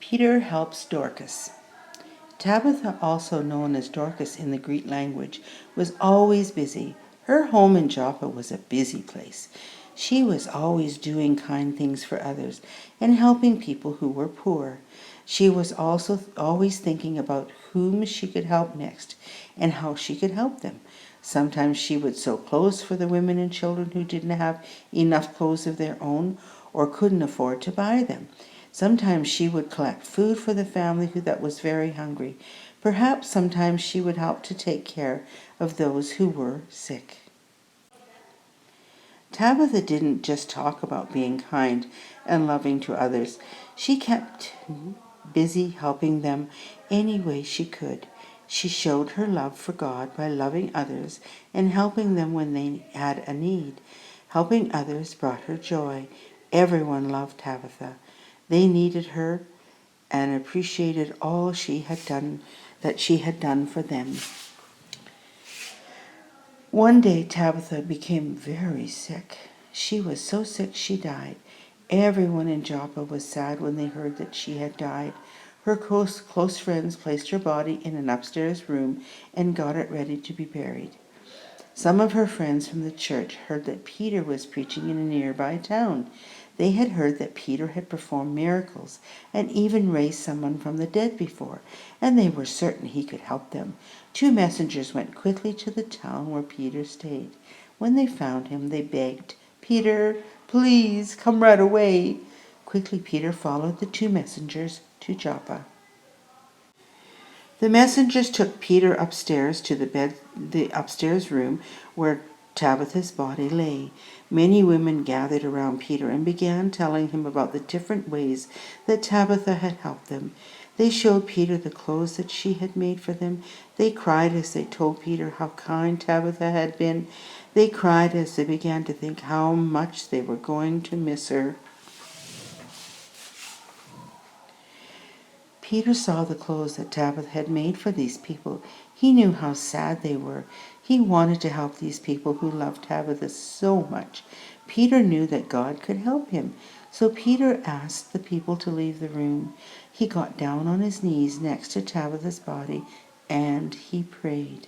Peter helps Dorcas. Tabitha, also known as Dorcas in the Greek language, was always busy. Her home in Joppa was a busy place. She was always doing kind things for others and helping people who were poor. She was also always thinking about whom she could help next and how she could help them. Sometimes she would sew clothes for the women and children who didn't have enough clothes of their own or couldn't afford to buy them. Sometimes she would collect food for the family that was very hungry. Perhaps sometimes she would help to take care of those who were sick. Tabitha didn't just talk about being kind and loving to others. She kept busy helping them any way she could. She showed her love for God by loving others and helping them when they had a need. Helping others brought her joy. Everyone loved Tabitha. They needed her and appreciated all that she had done for them. One day Tabitha became very sick. She was so sick she died. Everyone in Joppa was sad when they heard that she had died. Her close friends placed her body in an upstairs room and got it ready to be buried. Some of her friends from the church heard that Peter was preaching in a nearby town. They had heard that Peter had performed miracles and even raised someone from the dead before, and they were certain he could help them. 2 messengers went quickly to the town where Peter stayed. When they found him, they begged, "Peter, please come right away." Quickly Peter followed the 2 messengers to Joppa. The messengers took Peter upstairs to the upstairs room where Tabitha's body lay. Many women gathered around Peter and began telling him about the different ways that Tabitha had helped them. They showed Peter the clothes that she had made for them. They cried as they told Peter how kind Tabitha had been. They cried as they began to think how much they were going to miss her. Peter saw the clothes that Tabitha had made for these people. He knew how sad they were. He wanted to help these people who loved Tabitha so much. Peter knew that God could help him. So Peter asked the people to leave the room. He got down on his knees next to Tabitha's body and he prayed.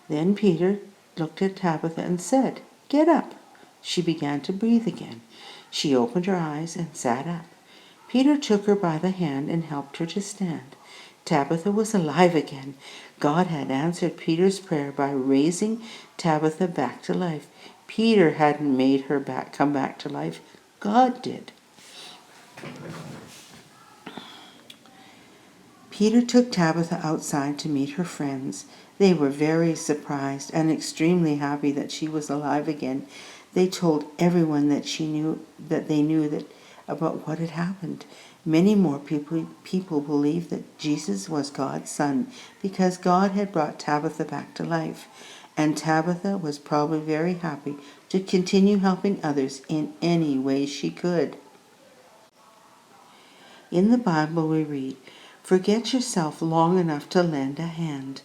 Then Peter looked at Tabitha and said, "Get up." She began to breathe again. She opened her eyes and sat up. Peter took her by the hand and helped her to stand. Tabitha was alive again. God had answered Peter's prayer by raising Tabitha back to life. Peter hadn't made her come back to life. God did. Peter took Tabitha outside to meet her friends. They were very surprised and extremely happy that she was alive again. They told everyone that they knew about what had happened. Many more people believed that Jesus was God's son because God had brought Tabitha back to life. And Tabitha was probably very happy to continue helping others in any way she could. In the Bible we read, "Forget yourself long enough to lend a hand."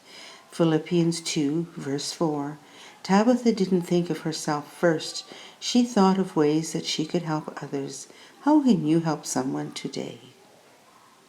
Philippians 2, verse 4. Tabitha didn't think of herself first. She thought of ways that she could help others. How can you help someone today?